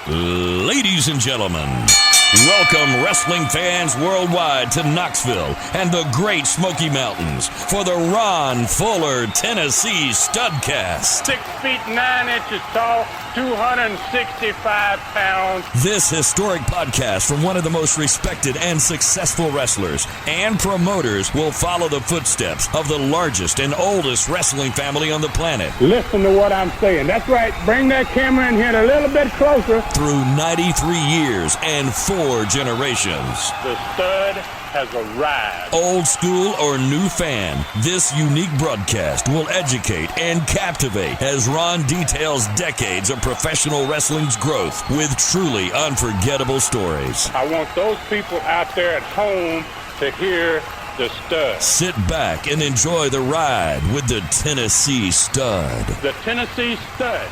Ladies and gentlemen, welcome wrestling fans worldwide to Knoxville and the Great Smoky Mountains for the Ron Fuller, Tennessee Studcast. 6 feet 9 inches tall, 265 pounds. This historic podcast from one of the most respected and successful wrestlers and promoters will follow the footsteps of the largest and oldest wrestling family on the planet. Listen to what I'm saying. That's right. Bring that camera in here a little bit closer. Through 93 years and 4 generations. The stud has arrived. Old school or new fan, this unique broadcast will educate and captivate as Ron details decades of professional wrestling's growth with truly unforgettable stories. I want those people out there at home to hear the stud. Sit back and enjoy the ride with the Tennessee Stud. The Tennessee Stud.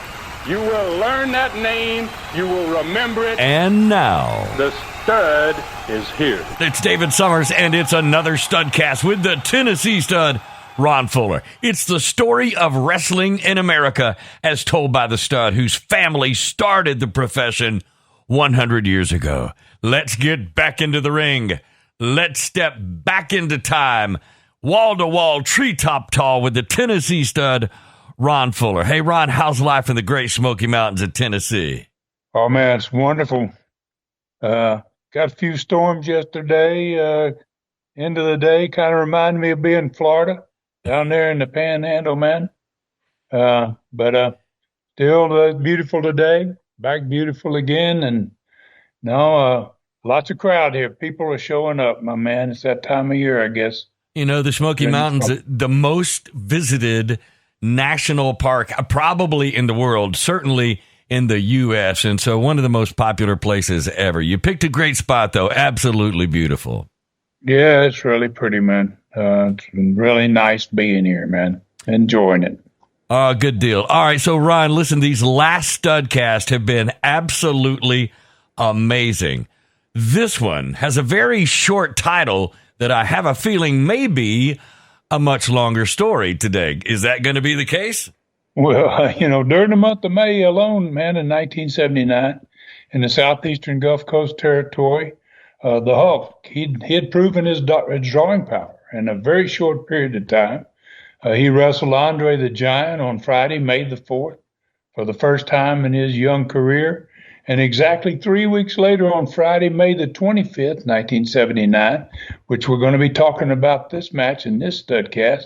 You will learn that name. You will remember it. And now, the stud is here. It's David Summers, and it's another Studcast with the Tennessee Stud, Ron Fuller. It's the story of wrestling in America as told by the stud whose family started the profession 100 years ago. Let's get back into the ring. Let's step back into time. Wall-to-wall, treetop tall with the Tennessee Stud, Ron Fuller. Hey, Ron, how's life in the Great Smoky Mountains of Tennessee? Oh, man, it's wonderful. Got a few storms yesterday. End of the day kind of reminded me of being in Florida, down there in the Panhandle, man. But still beautiful today, back beautiful again. And now lots of crowd here. People are showing up, my man. It's that time of year, I guess. You know, the Smoky Mountains, the most visited national park probably in the world, certainly in the U.S., and so one of the most popular places ever. You picked a great spot, though. Absolutely beautiful. Yeah, it's really pretty, man. It's been really nice being here, man. Enjoying it. Good deal. All right, so, Ron, listen, these last Studcasts have been absolutely amazing. This one has a very short title that I have a feeling may be a much longer story today. Is that going to be the case? Well, during the month of May alone, man, in 1979, in the Southeastern Gulf Coast Territory, the Hulk, he had proven his drawing power in a very short period of time. He wrestled Andre the Giant on Friday, May the 4th, for the first time in his young career. And exactly 3 weeks later, on Friday, May the 25th, 1979, which we're going to be talking about this match in this Studcast,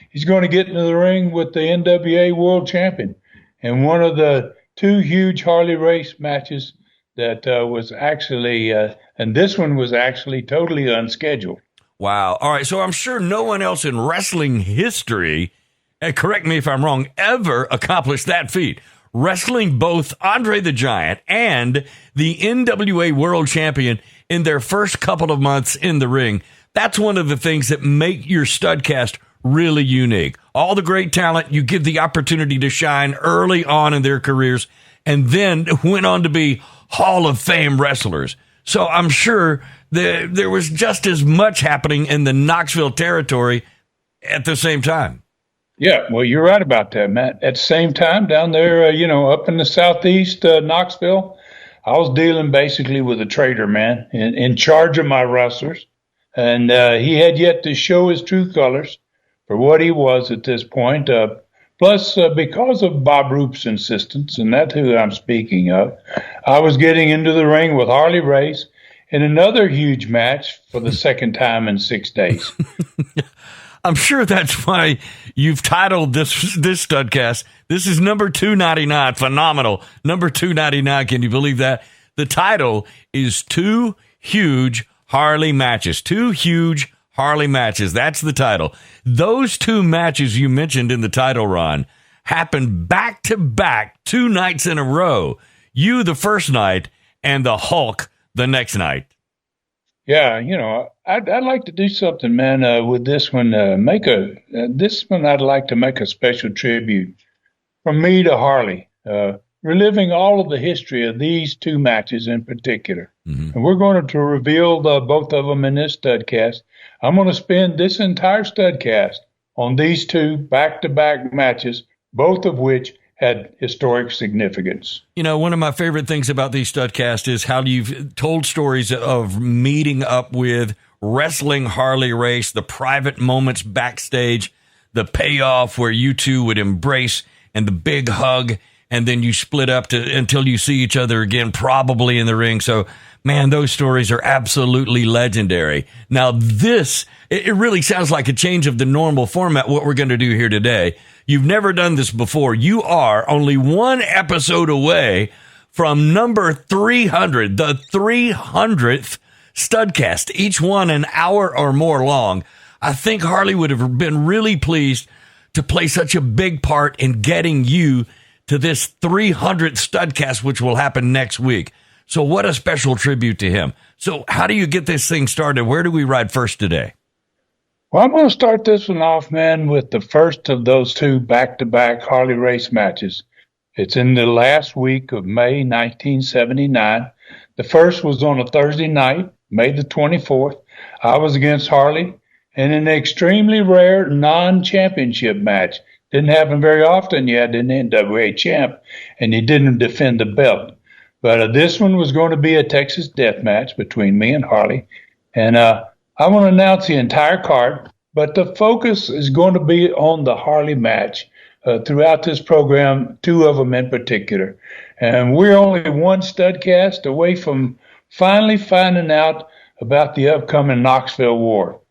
he's going to get into the ring with the NWA World Champion in one of the 2 huge Harley race matches that was actually, and this one was actually totally unscheduled. Wow. All right. So I'm sure no one else in wrestling history, and correct me if I'm wrong, ever accomplished that feat. Wrestling both Andre the Giant and the NWA World Champion in their first couple of months in the ring. That's one of the things that make your Studcast really unique. All the great talent, you give the opportunity to shine early on in their careers and then went on to be Hall of Fame wrestlers. So I'm sure there was just as much happening in the Knoxville territory at the same time. Yeah, well, you're right about that, Matt. At the same time, down there, up in the southeast, Knoxville, I was dealing basically with a trader, man, in charge of my wrestlers. And he had yet to show his true colors for what he was at this point. Plus, because of Bob Roop's insistence, and that's who I'm speaking of, I was getting into the ring with Harley Race in another huge match for the second time in 6 days. I'm sure that's why you've titled this Studcast. This is number 299. Phenomenal. Number 299. Can you believe that? The title is 2 Huge Harley Matches. 2 Huge Harley Matches. That's the title. Those 2 matches you mentioned in the title, Ron, happened back to back 2 nights in a row. You the first night and the Hulk the next night. Yeah, I'd like to do something, man, with this one. This one I'd like to make a special tribute from me to Harley, reliving all of the history of these 2 matches in particular. Mm-hmm. And we're going to reveal both of them in this Studcast. I'm going to spend this entire Studcast on these 2 back-to-back matches, both of which had historic significance. You know, one of my favorite things about these Studcasts is how you've told stories of meeting up with wrestling Harley Race, the private moments backstage, the payoff where you two would embrace and the big hug, and then you split up until you see each other again, probably in the ring. So, man, those stories are absolutely legendary. Now, it really sounds like a change of the normal format, what we're going to do here today. You've never done this before. You are only one episode away from number 300, the 300th Studcast, each one an hour or more long. I think Harley would have been really pleased to play such a big part in getting you to this 300th Studcast, which will happen next week. So what a special tribute to him. So how do you get this thing started? Where do we ride first today? Well, I'm going to start this one off, man, with the first of those two back-to-back Harley Race matches. It's in the last week of May 1979. The first was on a Thursday night, May the 24th. I was against Harley in an extremely rare non-championship match. Didn't happen very often. You had an NWA champ, and he didn't defend the belt. But this one was going to be a Texas death match between me and Harley. And I want to announce the entire card, but the focus is going to be on the Harley match throughout this program, two of them in particular. And we're only one Studcast away from finally finding out about the upcoming Knoxville War.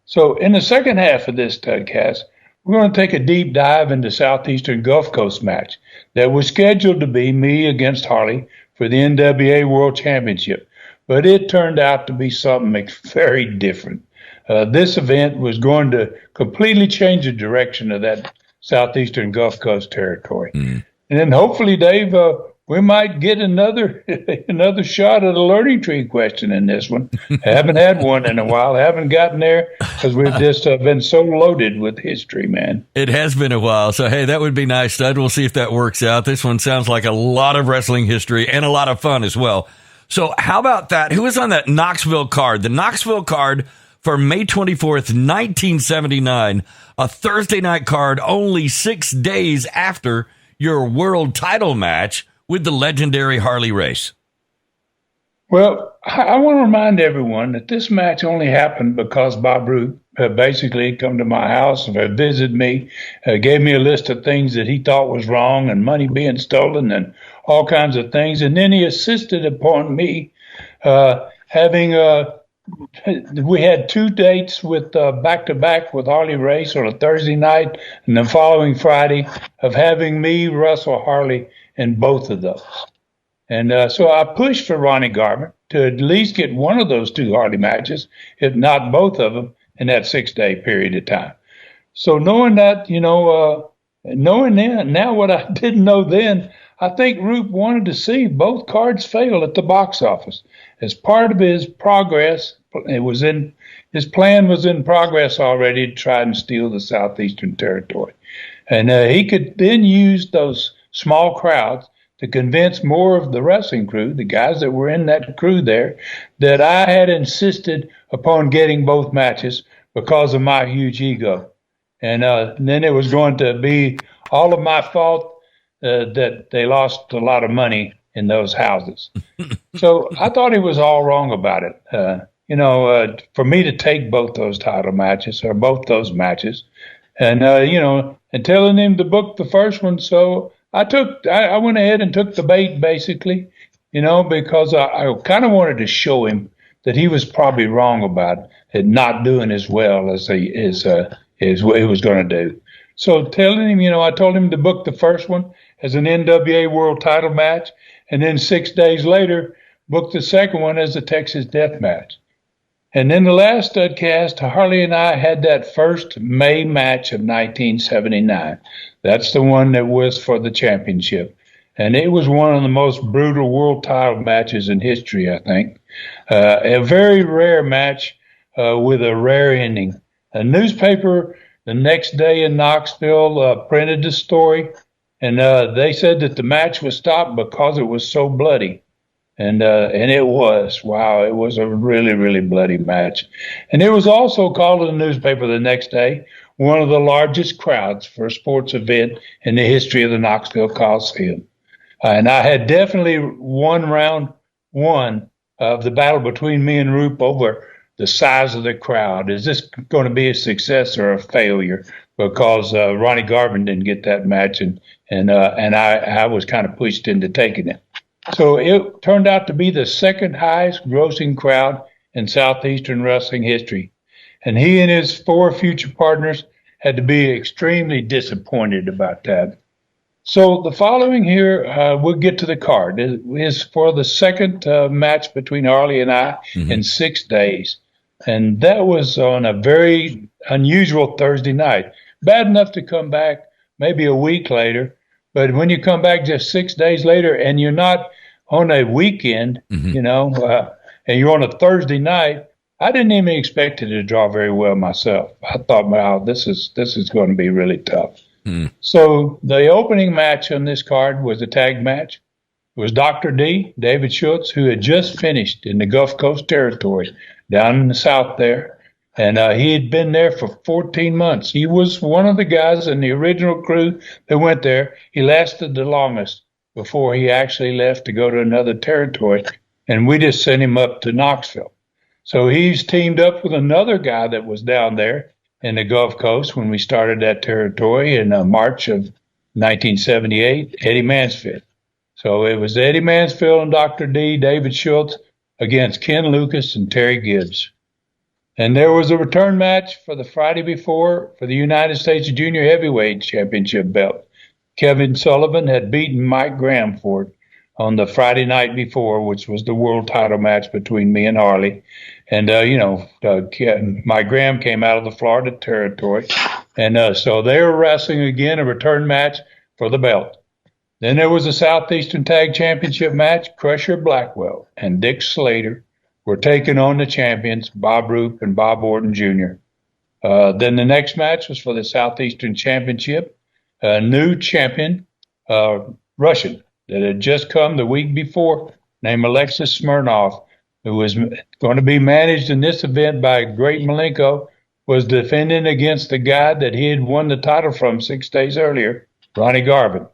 So in the second half of this Studcast, we're going to take a deep dive into Southeastern Gulf Coast match that was scheduled to be me against Harley for the NWA World Championship, but it turned out to be something very different. This event was going to completely change the direction of that Southeastern Gulf Coast territory. And then hopefully, Dave, we might get another shot at a learning tree question in this one. Haven't had one in a while. Haven't gotten there because we've just been so loaded with history, man. It has been a while. So, hey, that would be nice, Stud. We'll see if that works out. This one sounds like a lot of wrestling history and a lot of fun as well. So how about that? Who was on that Knoxville card? The Knoxville card for May 24th, 1979, a Thursday night card only 6 days after your world title match with the legendary Harley Race. Well, I want to remind everyone that this match only happened because Bob Root basically come to my house, visited me, gave me a list of things that he thought was wrong and money being stolen and all kinds of things. And then he insisted upon me we had 2 dates with back-to-back with Harley Race on a Thursday night and the following Friday of having me wrestle Harley in both of those. And so I pushed for Ronnie Garvin to at least get one of those two Harley matches, if not both of them, in that 6-day period of time. So knowing that, knowing then, now what I didn't know then, I think Roop wanted to see both cards fail at the box office. As part of his progress, his plan was in progress already to try and steal the Southeastern territory. And he could then use those small crowds to convince more of the wrestling crew, the guys that were in that crew there, that I had insisted upon getting both matches because of my huge ego. And then it was going to be all of my fault that they lost a lot of money in those houses. So I thought he was all wrong about it. For me to take both those title matches or both those matches and telling him to book the first one. So I went ahead and took the bait basically, because I kind of wanted to show him that he was probably wrong about it not doing as well as he was going to do. So telling him, I told him to book the first one as an NWA World Title match, and then 6 days later, book the second one as a Texas Death Match. And then the last Studcast, Harley and I had that first May match of 1979. That's the one that was for the championship. And it was one of the most brutal world title matches in history, I think. A very rare match with a rare ending. A newspaper the next day in Knoxville printed the story, and they said that the match was stopped because it was so bloody. And it was. Wow, it was a really, really bloody match. And it was also called in the newspaper the next day one of the largest crowds for a sports event in the history of the Knoxville Coliseum. And I had definitely won round one of the battle between me and Roop over the size of the crowd. Is this going to be a success or a failure? Because Ronnie Garvin didn't get that match, and I was kind of pushed into taking it. So it turned out to be the second highest grossing crowd in Southeastern wrestling history. And he and his 4 future partners had to be extremely disappointed about that. So the following here, we'll get to the card, is for the second match between Harley and I in 6 days. And that was on a very unusual Thursday night. Bad enough to come back maybe a week later, but when you come back just 6 days later and you're not on a weekend, and you're on a Thursday night, I didn't even expect it to draw very well myself. I thought, wow, this is going to be really tough. So the opening match on this card was a tag match. It was Dr. D, David Schultz, who had just finished in the Gulf Coast Territory down in the south there. And he had been there for 14 months. He was one of the guys in the original crew that went there. He lasted the longest before he actually left to go to another territory. And we just sent him up to Knoxville. So he's teamed up with another guy that was down there in the Gulf Coast when we started that territory in March of 1978, Eddie Mansfield. So it was Eddie Mansfield and Dr. D, David Schultz, against Ken Lucas and Terry Gibbs. And there was a return match for the Friday before for the United States Junior Heavyweight Championship belt. Kevin Sullivan had beaten Mike Graham for it on the Friday night before, which was the world title match between me and Harley. And, Mike Graham came out of the Florida territory. And so they were wrestling again, a return match for the belt. Then there was a Southeastern Tag Championship match. Crusher Blackwell and Dick Slater were taking on the champions, Bob Roop and Bob Orton Jr. Then the next match was for the Southeastern Championship. A new champion, Russian, that had just come the week before, named Alexis Smirnoff, who was going to be managed in this event by Great Malenko, was defending against the guy that he had won the title from 6 days earlier, Ronnie Garvin.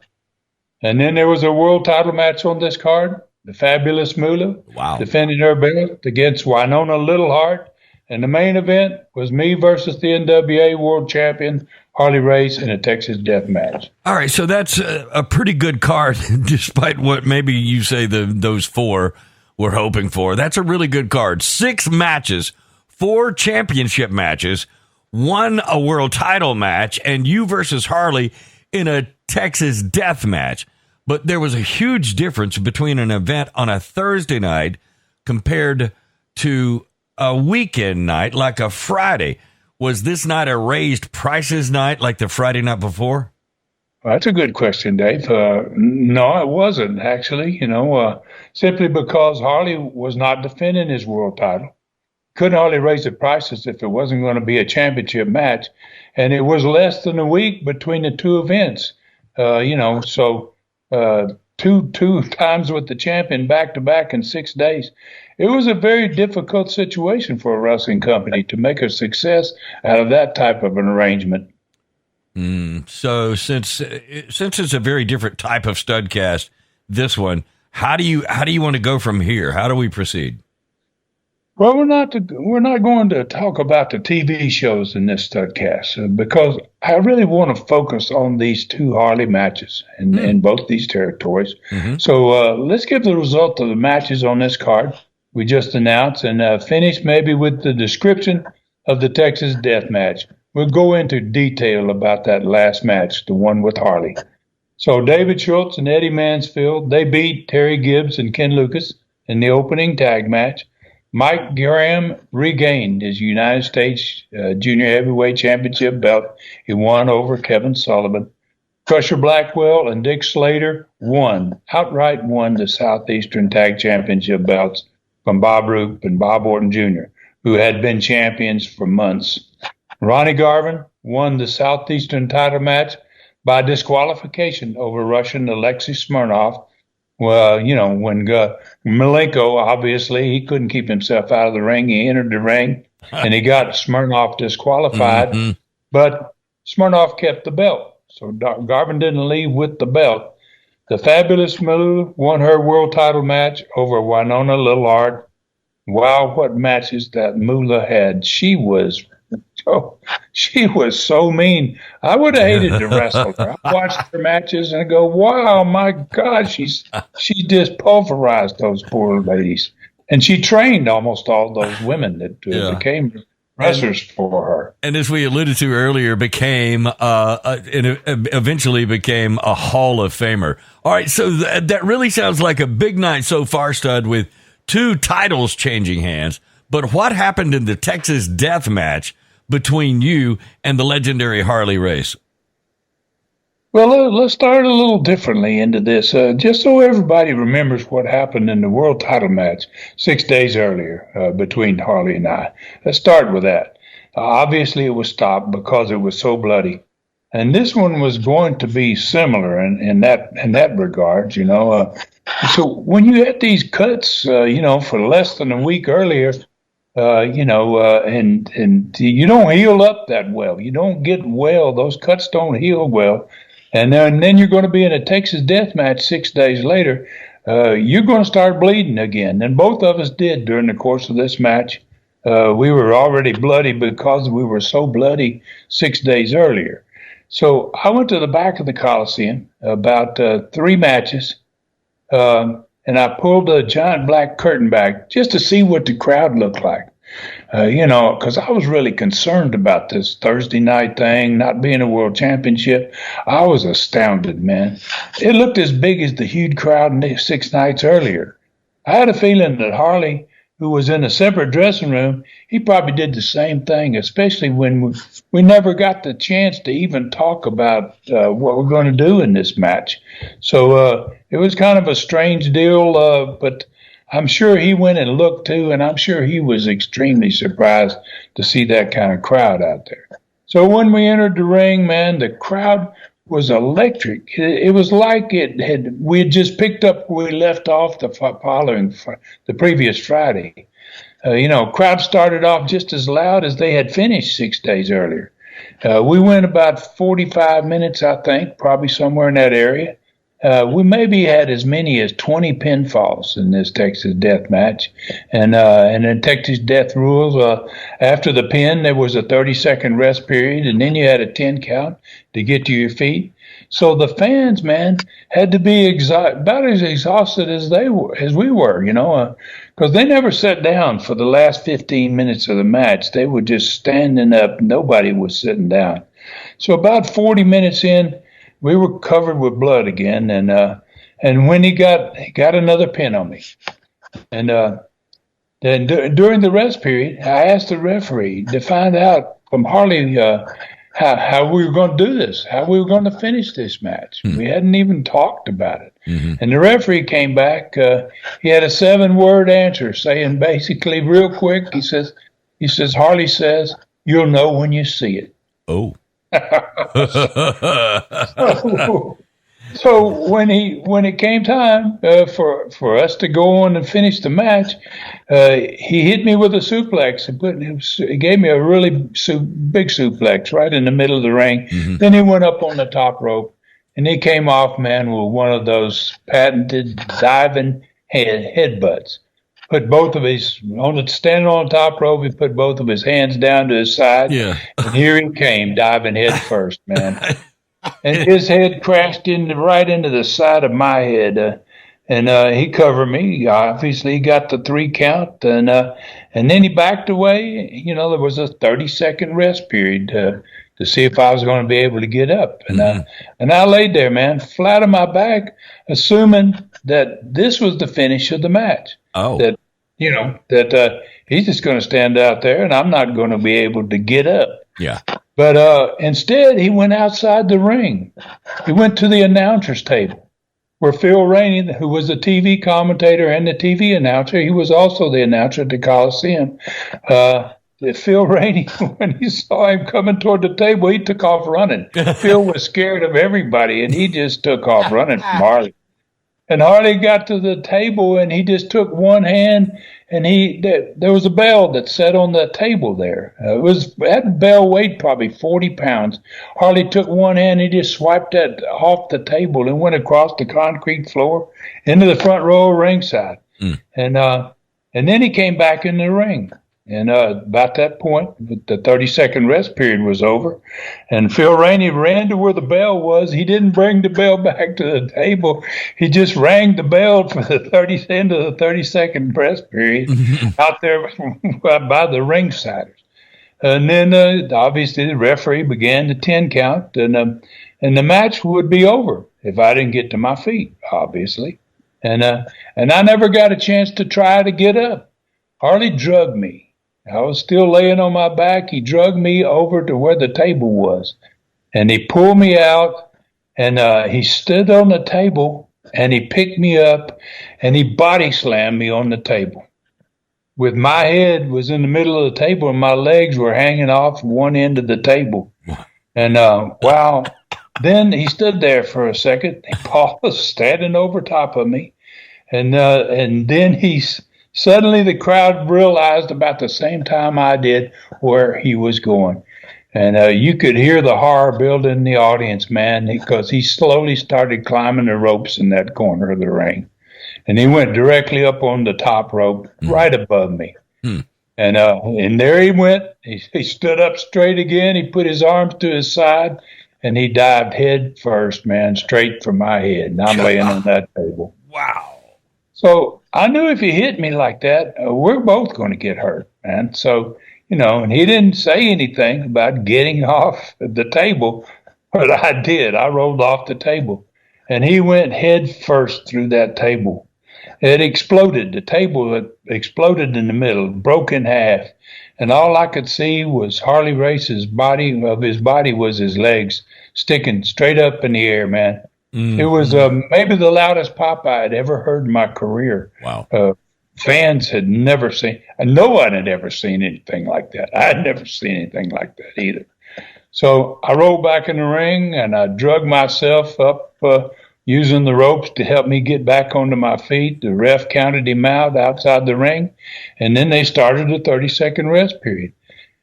And then there was a world title match on this card. The Fabulous Moolah defending her belt against Winona Littleheart. And the main event was me versus the NWA World Champion, Harley Race, in a Texas death match. All right, so that's a pretty good card, despite what maybe you say those 4 were hoping for. That's a really good card. 6 matches, 4 championship matches, 1 a world title match, and you versus Harley in a Texas death match. But there was a huge difference between an event on a Thursday night compared to a weekend night, like a Friday. Was this not a raised prices night like the Friday night before? Well, that's a good question, Dave. No, it wasn't, actually. Simply because Harley was not defending his world title. Couldn't hardly raise the prices if it wasn't going to be a championship match. And it was less than a week between the 2 events. Two times with the champion back-to-back in 6 days. It was a very difficult situation for a wrestling company to make a success out of that type of an arrangement. So since it's a very different type of Studcast, this one, how do you want to go from here? How do we proceed? Well, we're not going to talk about the TV shows in this Studcast because I really want to focus on these 2 Harley matches in both these territories. So let's give the result of the matches on this card we just announced and finish maybe with the description of the Texas death match. We'll go into detail about that last match, the one with Harley. So David Schultz and Eddie Mansfield, they beat Terry Gibbs and Ken Lucas in the opening tag match. Mike Graham regained his United States Junior Heavyweight Championship belt. He won over Kevin Sullivan. Crusher Blackwell and Dick Slater outright won the Southeastern Tag Championship belts from Bob Roop and Bob Orton Jr., who had been champions for months. Ronnie Garvin won the Southeastern title match by disqualification over Russian Alexei Smirnoff. Well, when Malenko, obviously, he couldn't keep himself out of the ring. He entered the ring, and he got Smirnoff disqualified. But Smirnoff kept the belt. So Garvin didn't leave with the belt. The Fabulous Moolah won her world title match over Winona Lillard. Wow, what matches that Moolah had. She was so mean. I would have hated to wrestle her. I watched her matches and I go, wow, my God, she just pulverized those poor ladies. And she trained almost all those women that became wrestlers for her. And as we alluded to earlier, eventually became a Hall of Famer. All right, so that really sounds like a big night so far, Stud, with 2 titles changing hands. But what happened in the Texas death match between you and the legendary Harley Race? Well, let's start a little differently into this, just so everybody remembers what happened in the world title match 6 days earlier between Harley and I. Let's start with that. Obviously, it was stopped because it was so bloody, and this one was going to be similar in that regard. So when you had these cuts, for less than a week earlier. And you don't heal up that well. You don't get well. Those cuts don't heal well. And then you're going to be in a Texas death match 6 days later. You're going to start bleeding again. And both of us did during the course of this match. We were already bloody because we were so bloody 6 days earlier. So I went to the back of the Coliseum, about 3 matches, and I pulled a giant black curtain back just to see what the crowd looked like. Because I was really concerned about this Thursday night thing, not being a world championship. I was astounded, man. It looked as big as the huge crowd 6 nights earlier. I had a feeling that Harley, who was in a separate dressing room, he probably did the same thing, especially when we never got the chance to even talk about what we're going to do in this match. So it was kind of a strange deal, but I'm sure he went and looked too, and I'm sure he was extremely surprised to see that kind of crowd out there. So when we entered the ring, man, the crowd was electric. It was like we had just picked up where we left off the previous Friday. Crowd started off just as loud as they had finished 6 days earlier. We went about 45 minutes, I think, probably somewhere in that area. We maybe had as many as 20 pinfalls in this Texas death match. And in Texas death rules, after the pin, there was a 30-second rest period, and then you had a 10 count to get to your feet. So the fans, man, had to be about as exhausted as we were, because they never sat down for the last 15 minutes of the match. They were just standing up. Nobody was sitting down. So about 40 minutes in, we were covered with blood again, and when he got another pin on me, and then during the rest period, I asked the referee to find out from Harley how we were going to do this, how we were going to finish this match. We hadn't even talked about it, and the referee came back. He had a 7-word answer, saying basically real quick. He says, Harley says, "You'll know when you see it." Oh. So when it came time for us to go on and finish the match, he hit me with a suplex and he gave me a really big suplex right in the middle of the ring. Then he went up on the top rope and he came off, man, with one of those patented diving headbutts. Put both of standing on the top rope, he put both of his hands down to his side. Yeah. And here he came, diving head first, man. And his head crashed right into the side of my head. And he covered me. Obviously, he got the 3 count. And then he backed away. There was a 30-second rest period to see if I was going to be able to get up. And I laid there, man, flat on my back, assuming that this was the finish of the match. Oh. That he's just going to stand out there and I'm not going to be able to get up. Yeah. But instead, he went outside the ring. He went to the announcer's table where Phil Rainey, who was the TV commentator and the TV announcer, he was also the announcer at the Coliseum. Phil Rainey, when he saw him coming toward the table, he took off running. Phil was scared of everybody, and he just took off running from Harley. And Harley got to the table, and he just took one hand, and there was a bell that sat on the table there. That bell weighed probably 40 pounds. Harley took one hand, he just swiped that off the table and went across the concrete floor into the front row ringside. And then he came back in the ring. And about that point, the 30-second rest period was over, and Phil Rainey ran to where the bell was. He didn't bring the bell back to the table. He just rang the bell for the end of the 30-second rest period out there by the ringsiders. And then obviously the referee began the 10 count, and the match would be over if I didn't get to my feet, obviously. And I never got a chance to try to get up. Harley drugged me. I was still laying on my back. He drugged me over to where the table was, and he pulled me out, and he stood on the table, and he picked me up, and he body slammed me on the table. With my head was in the middle of the table, and my legs were hanging off one end of the table. And wow, then he stood there for a second. Paul was standing over top of me, and then suddenly the crowd realized about the same time I did where he was going. And you could hear the horror build in the audience, man, because he slowly started climbing the ropes in that corner of the ring. And he went directly up on the top rope, right above me. And there he went. He stood up straight again. He put his arms to his side, and he dived head first, man, straight for my head. And I'm laying on that table. Wow. So I knew if he hit me like that, we're both going to get hurt, man. So, and he didn't say anything about getting off the table, but I did. I rolled off the table, and he went head first through that table. It exploded. The table exploded in the middle, broke in half, and all I could see was Harley Race's body. Of his body was his legs sticking straight up in the air, man. It was maybe the loudest pop I had ever heard in my career. Wow. Fans had never seen, and no one had ever seen anything like that. I had never seen anything like that either. So I rolled back in the ring, and I drug myself up using the ropes to help me get back onto my feet. The ref counted him out outside the ring, and then they started a 30-second rest period.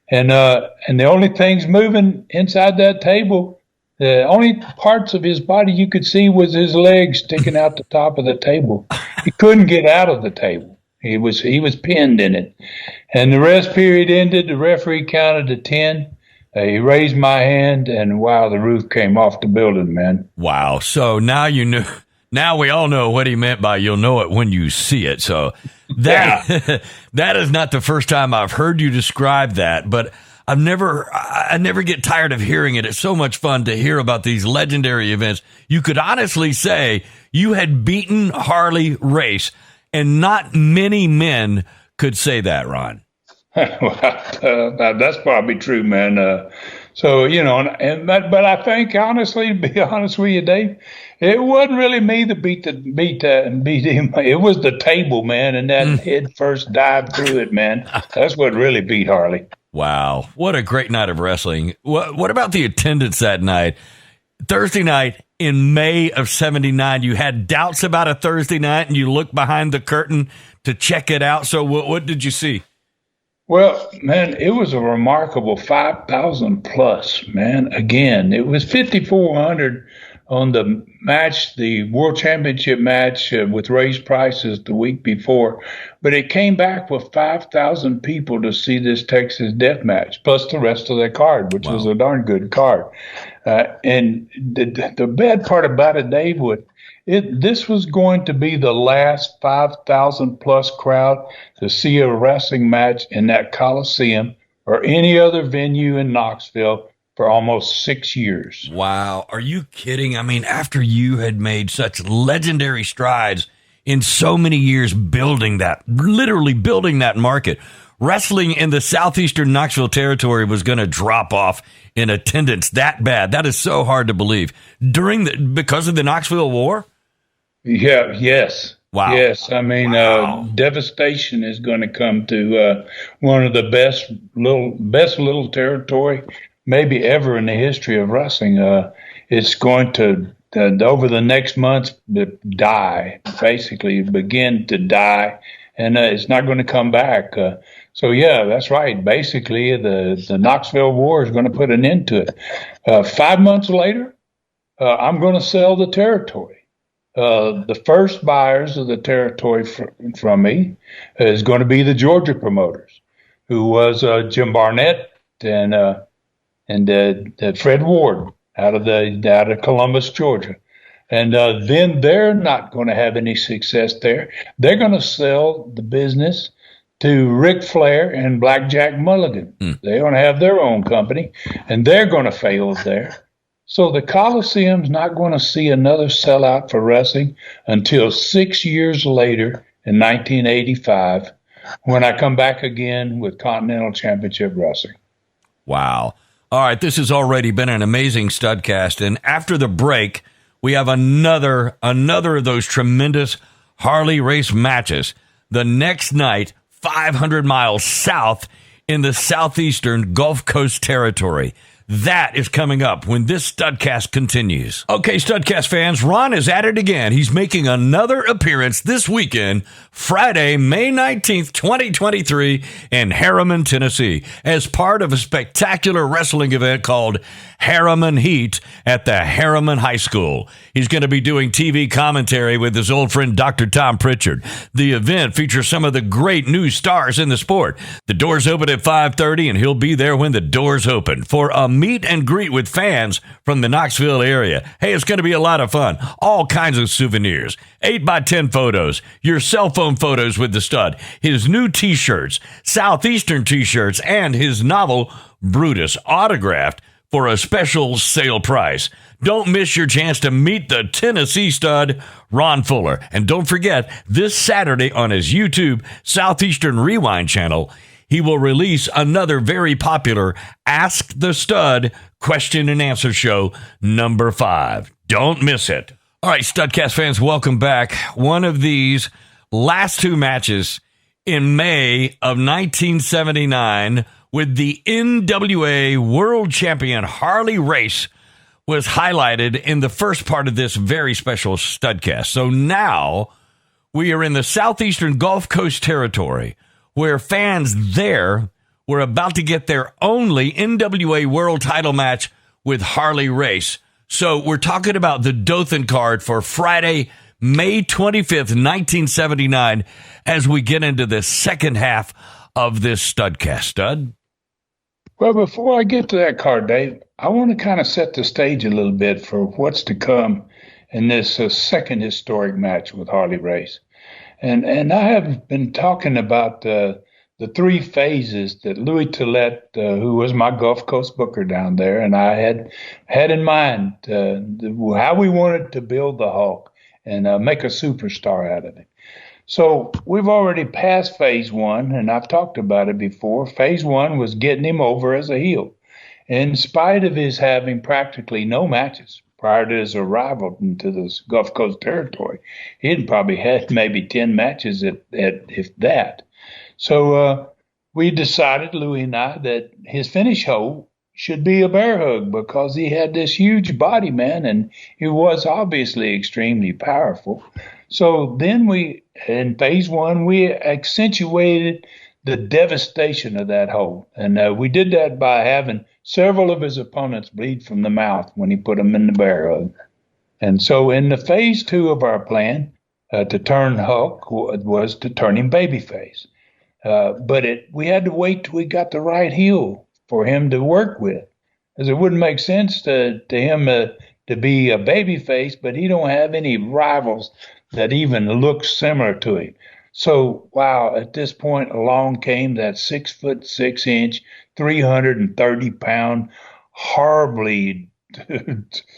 And the only things moving inside that table, the only parts of his body you could see was his legs sticking out the top of the table. He couldn't get out of the table. He was pinned in it. And the rest period ended. The referee counted to 10. He raised my hand, and wow, the roof came off the building, man. Wow. So now you know. Now we all know what he meant by "you'll know it when you see it." So that that is not the first time I've heard you describe that, but I never get tired of hearing it. It's so much fun to hear about these legendary events. You could honestly say you had beaten Harley Race, and not many men could say that, Ron. Well, that's probably true, man. But I think, honestly, to be honest with you, Dave, it wasn't really me that beat him. It was the table, man, and that head first dive through it, man. That's what really beat Harley. Wow. What a great night of wrestling. What about the attendance that night? Thursday night in May of 79, you had doubts about a Thursday night, and you looked behind the curtain to check it out. So what did you see? Well, man, it was a remarkable 5,000 plus, man. Again, it was 5,400 on the match, the World Championship match with raised prices the week before. But it came back with 5,000 people to see this Texas death match, plus the rest of the card, which was a darn good card. And the bad part about it, Dave, this was going to be the last 5,000 plus crowd to see a wrestling match in that Coliseum or any other venue in Knoxville for almost 6 years. Wow. Are you kidding? I mean, after you had made such legendary strides in so many years literally building that market, wrestling in the Southeastern Knoxville territory was going to drop off in attendance that bad. That is so hard to believe. Because of the Knoxville War? Yeah, yes. Wow. Yes, I mean, devastation is going to come to one of the best little territory maybe ever in the history of wrestling. It's going to over the next months die, basically begin to die, and it's not going to come back. So yeah, that's right. Basically, the Knoxville War is going to put an end to it. 5 months later, I'm going to sell the territory. The first buyers of the territory from me is going to be the Georgia promoters, who was Jim Barnett and Fred Ward out of Columbus, Georgia. And then they're not going to have any success there. They're going to sell the business to Ric Flair and Blackjack Mulligan. They're going to have their own company, and they're going to fail there. So the Coliseum's not going to see another sellout for wrestling until 6 years later in 1985, when I come back again with Continental Championship Wrestling. Wow. All right, this has already been an amazing Studcast, and after the break, we have another of those tremendous Harley race matches. The next night, 500 miles south in the Southeastern Gulf Coast territory. That is coming up when this Studcast continues. Okay, Studcast fans, Ron is at it again. He's making another appearance this weekend, Friday, May 19th, 2023, in Harriman, Tennessee, as part of a spectacular wrestling event called Harriman Heat at the Harriman High School. He's going to be doing TV commentary with his old friend Dr. Tom Pritchard. The event features some of the great new stars in the sport. The doors open at 5:30, and he'll be there when the doors open for a meet and greet with fans from the Knoxville area. Hey, it's going to be a lot of fun. All kinds of souvenirs, 8x10 photos, your cell phone photos with the stud, his new t-shirts, Southeastern t-shirts, and his novel Brutus autographed for a special sale price. Don't miss your chance to meet the Tennessee stud, Ron Fuller. And don't forget, this Saturday on his YouTube Southeastern Rewind channel, he will release another very popular Ask the Stud question and answer show, number 5. Don't miss it. All right, Studcast fans, welcome back. One of these last two matches in May of 1979 with the NWA World Champion Harley Race was highlighted in the first part of this very special Studcast. So now we are in the Southeastern Gulf Coast territory, where fans there were about to get their only NWA World title match with Harley Race. So we're talking about the Dothan card for Friday, May 25th, 1979, as we get into the second half of this Studcast. Stud? Well, before I get to that card, Dave, I want to kind of set the stage a little bit for what's to come in this second historic match with Harley Race. And I have been talking about the three phases that Louis Tillett, who was my Gulf Coast booker down there, and I had in mind how we wanted to build the Hulk and make a superstar out of it. So we've already passed phase one, and I've talked about it before. Phase one was getting him over as a heel. In spite of his having practically no matches prior to his arrival into this Gulf Coast territory, he had probably had maybe 10 matches at if that. So we decided, Louis and I, that his finish hold should be a bear hug because he had this huge body, man, and he was obviously extremely powerful. So then in phase one, we accentuated the devastation of that hold. And we did that by having several of his opponents bleed from the mouth when he put them in the bear hug. And so in the phase two of our plan, to turn Hulk was to turn him babyface. But we had to wait till we got the right heel for him to work with, because it wouldn't make sense to him to be a babyface, but he don't have any rivals that even look similar to him. So, wow, at this point along came that 6'6", 330-pound, horribly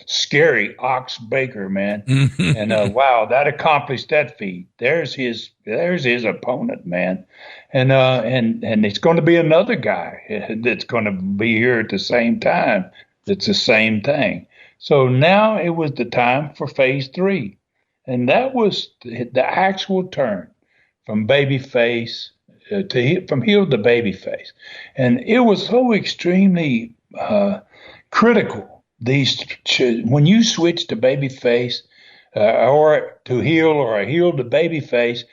scary Ox Baker, man. And wow, that accomplished that feat. There's his opponent, man. And it's going to be another guy that's going to be here at the same time. That's the same thing. So now it was the time for phase three. And that was the actual turn from babyface from heel to babyface. And it was so extremely critical when you switch to baby face or to heel or a heel to baby face,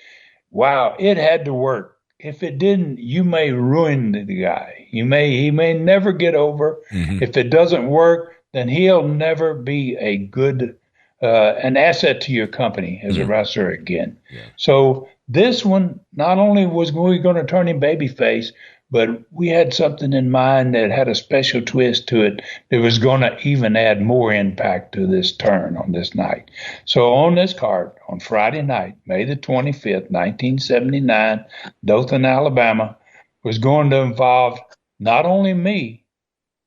wow, it had to work. If it didn't, you may ruin the guy. He may never get over. Mm-hmm. If it doesn't work, then he'll never be a good an asset to your company as a wrestler again. Yeah. So this one, not only was we going to turn him babyface, but we had something in mind that had a special twist to it that was going to even add more impact to this turn on this night. So on this card, on Friday night, May the 25th, 1979, Dothan, Alabama, was going to involve not only me,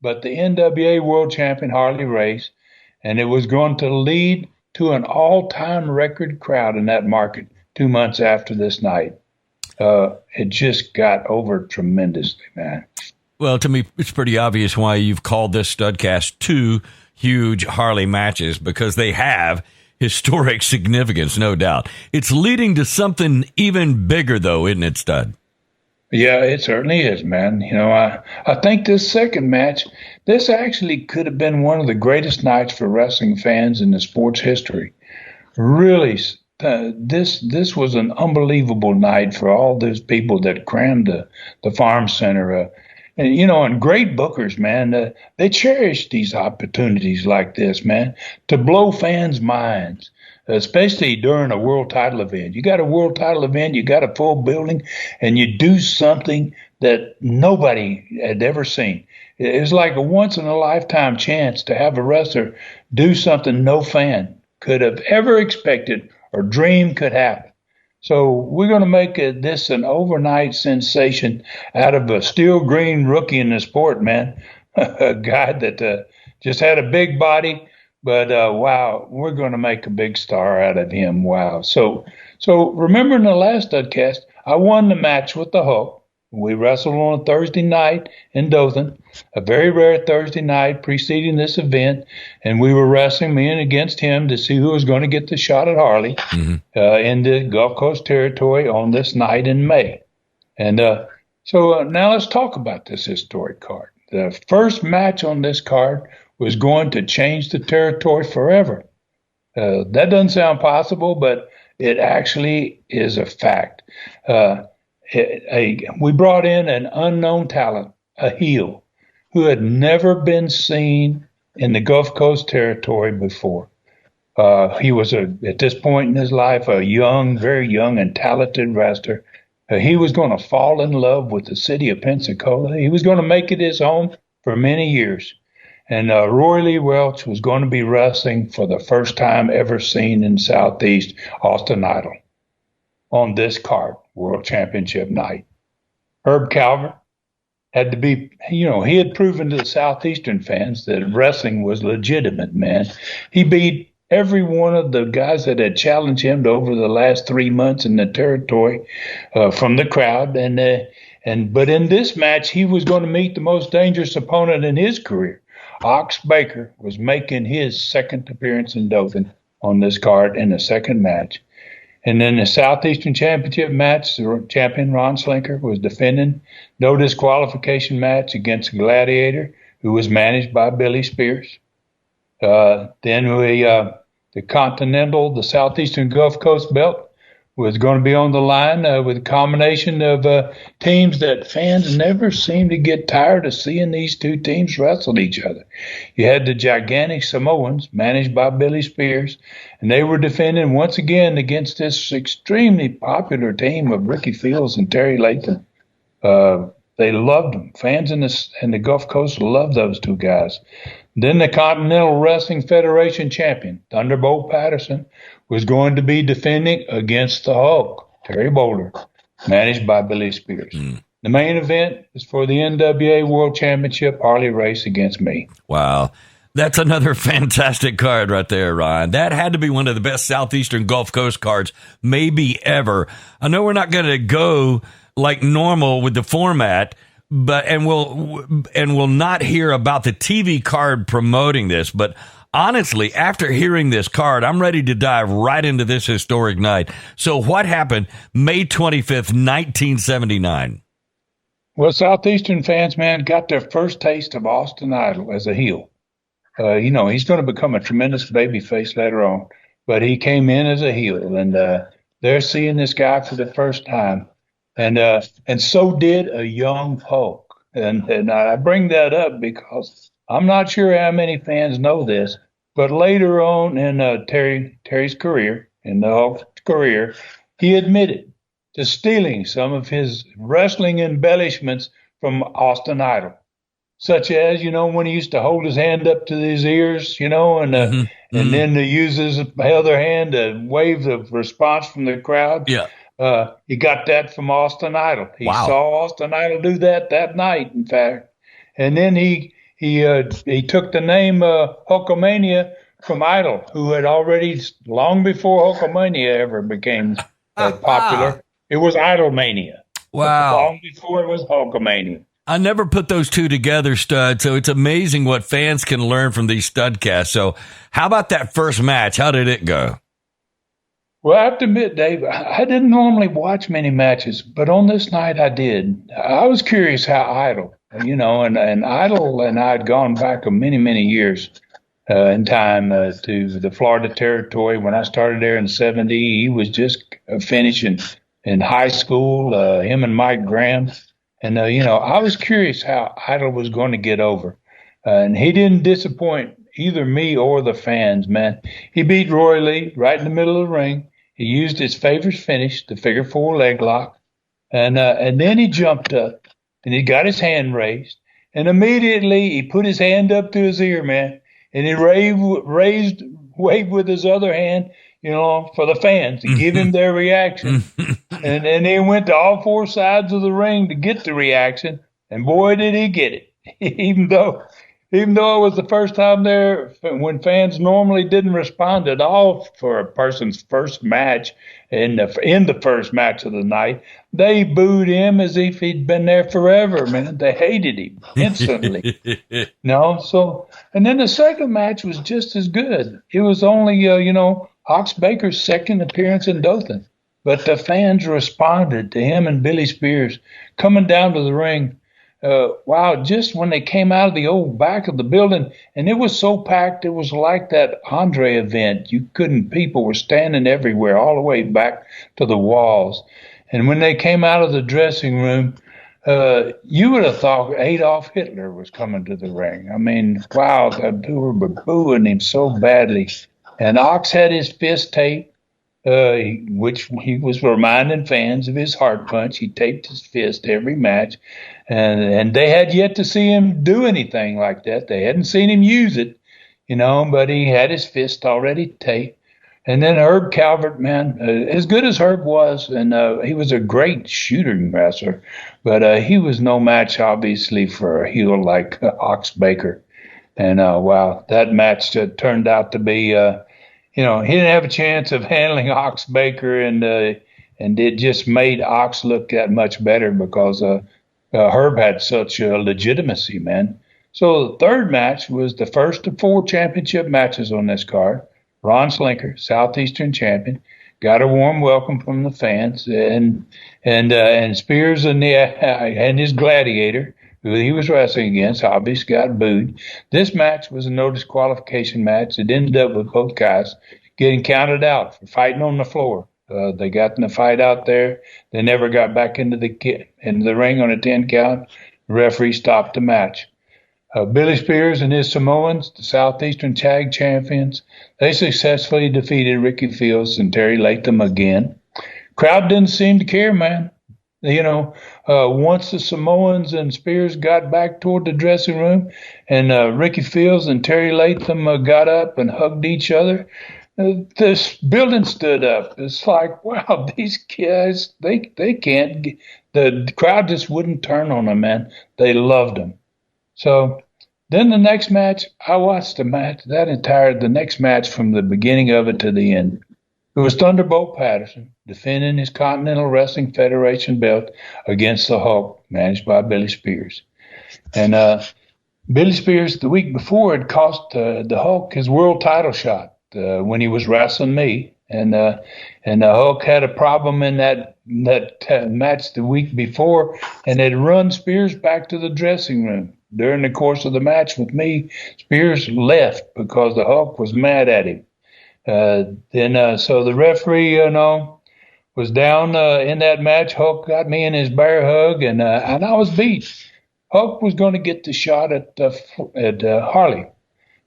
but the NWA World Champion Harley Race, and it was going to lead to an all-time record crowd in that market 2 months after this night. It just got over tremendously, man. Well, to me, it's pretty obvious why you've called this Studcast 2 huge Harley matches, because they have historic significance, no doubt. It's leading to something even bigger, though, isn't it, Stud? Yeah, it certainly is, man. You know, I think this second match, this actually could have been one of the greatest nights for wrestling fans in the sport's history. Really, this was an unbelievable night for all those people that crammed the farm center. And, you know, and great bookers, man, they cherish these opportunities like this, man, to blow fans' minds, especially during a world title event. You got a world title event, you got a full building, and you do something that nobody had ever seen. It's like a once-in-a-lifetime chance to have a wrestler do something no fan could have ever expected or dreamed could happen. So we're going to make this an overnight sensation out of a steel green rookie in the sport, man. A guy that just had a big body, but wow, we're going to make a big star out of him. Wow. So remember in the last Studcast, I won the match with the Hulk. We wrestled on a Thursday night in Dothan, a very rare Thursday night preceding this event, and we were wrestling me and against him to see who was going to get the shot at Harley in the Gulf Coast territory on this night in May. And so now let's talk about this historic card. The first match on this card was going to change the territory forever. That doesn't sound possible, but it actually is a fact. We brought in an unknown talent, a heel, who had never been seen in the Gulf Coast territory before. He was, at this point in his life, a young, very young and talented wrestler. He was going to fall in love with the city of Pensacola. He was going to make it his home for many years. And Roy Lee Welch was going to be wrestling for the first time ever seen in Southeast, Austin Idol, on this card, World Championship night. Herb Calvert had to be, you know, he had proven to the Southeastern fans that wrestling was legitimate, man. He beat every one of the guys that had challenged him over the last 3 months in the territory from the crowd. But in this match, he was going to meet the most dangerous opponent in his career. Ox Baker was making his second appearance in Dothan on this card in the second match. And then the Southeastern Championship match, the champion Ron Slinker was defending no disqualification match against a Gladiator who was managed by Billy Spears. Then the Continental, the Southeastern Gulf Coast belt was going to be on the line with a combination of teams that fans never seem to get tired of seeing these two teams wrestle each other. You had the gigantic Samoans, managed by Billy Spears, and they were defending once again against this extremely popular team of Ricky Fields and Terry Lathan. They loved them. Fans in the Gulf Coast loved those two guys. Then the Continental Wrestling Federation champion, Thunderbolt Patterson, was going to be defending against the Hulk, Terry Boulder, managed by Billy Spears. The main event is for the NWA World Championship Harley Race against me. Wow. That's another fantastic card right there, Ryan. That had to be one of the best Southeastern Gulf Coast cards maybe ever. I know we're not going to go like normal with the format, but we'll not hear about the TV card promoting this, but honestly, after hearing this card, I'm ready to dive right into this historic night. So what happened May 25th, 1979? Well, Southeastern fans, man, got their first taste of Austin Idol as a heel. he's going to become a tremendous babyface later on. But he came in as a heel, and they're seeing this guy for the first time, and so did a young Hulk. And I bring that up because I'm not sure how many fans know this, but later on in Terry's career, in the Hulk's career, he admitted to stealing some of his wrestling embellishments from Austin Idol, such as, when he used to hold his hand up to his ears, and then to use his other hand to wave the response from the crowd. Yeah. He got that from Austin Idol. He saw Austin Idol do that night, in fact. And then he took the name Hulkamania from Idol, who had already, long before Hulkamania ever became popular, it was Idolmania. Wow. Long before it was Hulkamania. I never put those two together, Stud, so it's amazing what fans can learn from these Studcasts. So how about that first match? How did it go? Well, I have to admit, Dave, I didn't normally watch many matches, but on this night I did. I was curious how Idol, and Idol and I had gone back many, many years in time to the Florida territory. When I started there in '70, he was just finishing in high school, him and Mike Graham. And, I was curious how Idol was going to get over. And he didn't disappoint either me or the fans, man. He beat Roy Lee right in the middle of the ring. He used his favorite finish, the figure 4 leg lock. And then he jumped up and he got his hand raised. And immediately he put his hand up to his ear, man. And he waved with his other hand, for the fans to give him their reaction. And then he went to all 4 sides of the ring to get the reaction. And boy, did he get it. Even though it was the first time there, when fans normally didn't respond at all for a person's first match, in the first match of the night, they booed him as if he'd been there forever, man. They hated him instantly. And then the second match was just as good. It was only, Ox Baker's second appearance in Dothan. But the fans responded to him and Billy Spears coming down to the ring. Just when they came out of the old back of the building, and it was so packed, it was like that Andre event. People were standing everywhere, all the way back to the walls. And when they came out of the dressing room, you would have thought Adolf Hitler was coming to the ring. I mean, wow, they were booing him so badly. And Ox had his fist taped, which he was reminding fans of his heart punch. He taped his fist every match. And they had yet to see him do anything like that. They hadn't seen him use it, but he had his fist already taped. And then Herb Calvert, man, as good as Herb was, and he was a great shooting wrestler, but he was no match, obviously, for a heel like Ox Baker. And, that match turned out to be, he didn't have a chance of handling Ox Baker, and it just made Ox look that much better because Herb had such legitimacy, man. So the third match was the first of 4 championship matches on this card. Ron Slinker, Southeastern champion, got a warm welcome from the fans, and Spears and his gladiator, who he was wrestling against, obviously got booed. This match was a no disqualification match. It ended up with both guys getting counted out for fighting on the floor. They got in the fight out there. They never got back into the ring on a 10 count. The referee stopped the match. Billy Spears and his Samoans, the Southeastern Tag Champions, they successfully defeated Ricky Fields and Terry Latham again. Crowd didn't seem to care, man. Once the Samoans and Spears got back toward the dressing room and Ricky Fields and Terry Latham got up and hugged each other, this building stood up. It's like, wow, these guys, they can't, the crowd just wouldn't turn on them, man. They loved them. So then the next match, I watched the next match from the beginning of it to the end. It was Thunderbolt Patterson defending his Continental Wrestling Federation belt against the Hulk, managed by Billy Spears. And Billy Spears, the week before, had cost the Hulk his world title shot when he was wrestling me. And the Hulk had a problem in that match the week before and had run Spears back to the dressing room. during the course of the match with me, Spears left because the Hulk was mad at him. So the referee, was down in that match. Hulk got me in his bear hug, and I was beat. Hulk was going to get the shot at Harley.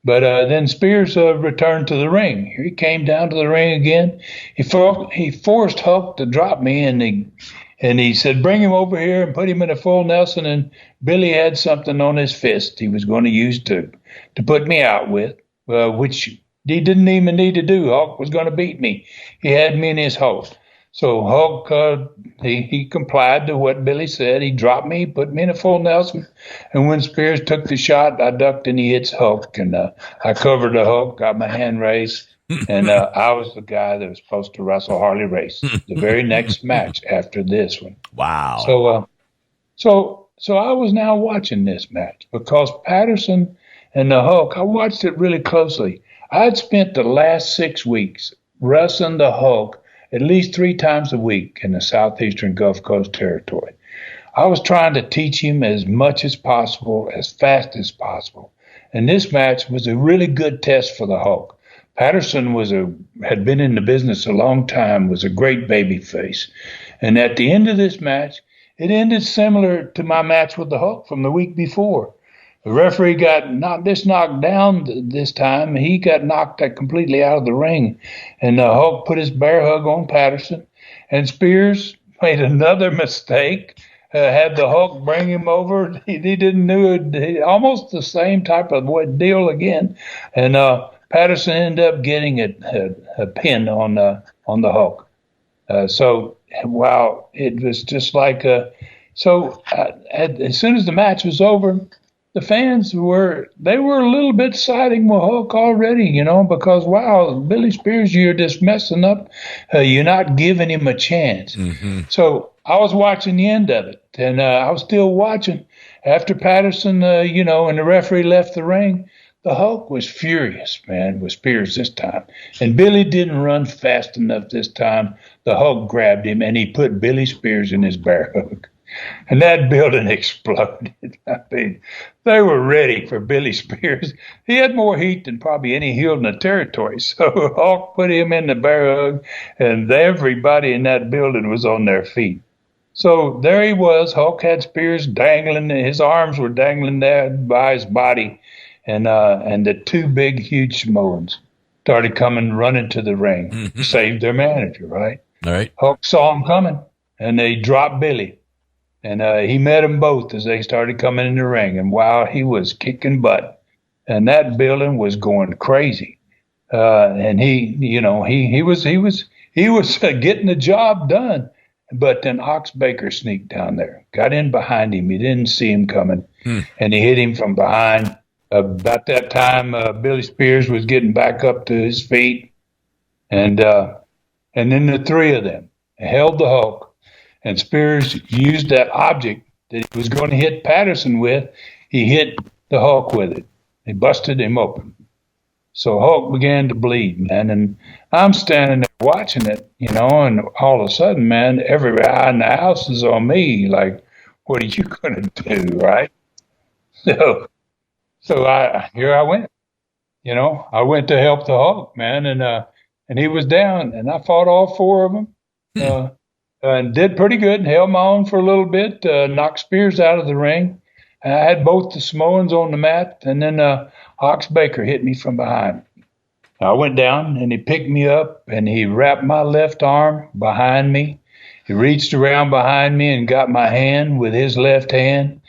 But then Spears returned to the ring. He came down to the ring again. He forced Hulk to drop me, and he said, "Bring him over here and put him in a full Nelson." And Billy had something on his fist he was going to use to put me out with, which he didn't even need to do. Hulk was going to beat me. He had me in his hold. So Hulk, he complied to what Billy said. He dropped me, put me in a full Nelson. And when Spears took the shot, I ducked and he hits Hulk. And I covered the Hulk, got my hand raised. And I was the guy that was supposed to wrestle Harley Race the very next match after this one. Wow. So I was now watching this match because Patterson and the Hulk, I watched it really closely. I had spent the last 6 weeks wrestling the Hulk at least 3 times a week in the Southeastern Gulf Coast territory. I was trying to teach him as much as possible, as fast as possible. And this match was a really good test for the Hulk. Patterson had been in the business a long time, was a great baby face. And at the end of this match, it ended similar to my match with the Hulk from the week before. The referee got not just knocked down this time. He got knocked completely out of the ring. And the Hulk put his bear hug on Patterson. And Spears made another mistake, had the Hulk bring him over. He didn't do it. Almost the same type of deal again. And Patterson ended up getting a pin on the Hulk. So wow, it was just like as soon as the match was over, the fans were a little bit siding with Hulk already, because, wow, Billy Spears, you're just messing up. You're not giving him a chance. Mm-hmm. So I was watching the end of it, and I was still watching. After Patterson, and the referee left the ring, the Hulk was furious, man, with Spears this time. And Billy didn't run fast enough this time. The Hulk grabbed him, and he put Billy Spears in his bear hug. And that building exploded. I mean, they were ready for Billy Spears. He had more heat than probably any heel in the territory. So Hulk put him in the bear hug, and everybody in that building was on their feet. So there he was. Hulk had Spears dangling. His arms were dangling there by his body. And the 2 big, huge Samoans started running to the ring, mm-hmm. Saved their manager, right? All right. Hulk saw him coming, and they dropped Billy. And he met them both as they started coming in the ring. And wow, he was kicking butt. And that building was going crazy. And he was getting the job done. But then Ox Baker sneaked down there, got in behind him. He didn't see him coming, and he hit him from behind. About that time, Billy Spears was getting back up to his feet. And then the 3 of them held the Hulk. And Spears used that object that he was going to hit Patterson with. He hit the Hulk with it. He busted him open. So Hulk began to bleed, man. And I'm standing there watching it, and all of a sudden, man, every eye in the house is on me. Like, what are you going to do, right? So here I went. I went to help the Hulk, man. And he was down. And I fought all 4 of them. And did pretty good, held my own for a little bit, knocked Spears out of the ring. I had both the Samoans on the mat, and then Ox Baker hit me from behind. I went down, and he picked me up, and he wrapped my left arm behind me. He reached around behind me and got my hand with his left hand,